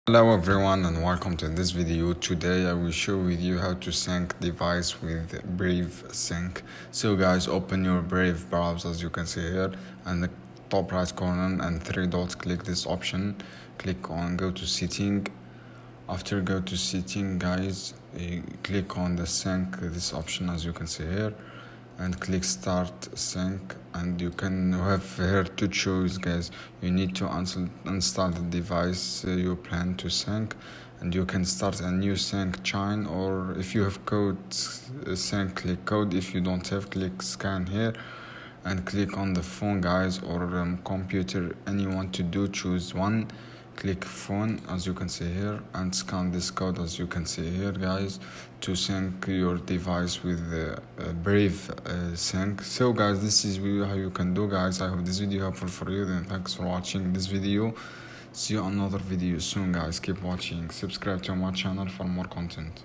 Hello everyone and welcome to this video. Today I will show with you how to sync device with Brave Sync. So guys, open your Brave browser as you can see here, and the top right corner and three dots, click this option, click on go to setting. After go to setting guys, click on the sync, this option as you can see here, and click start sync, and you can have here to choose guys. You need to install the device you plan to sync, and you can start a new sync chain, or if you have code sync, click code. If you don't have, click scan here and click on the phone guys, or computer, anyone to do, choose one, click phone as you can see here, and scan this code as you can see here guys, to sync your device with Brave Sync. So guys, this is how you can do guys. I hope this video helpful for you. Then thanks for watching this video. See you on another video soon guys. Keep watching, subscribe to my channel for more content.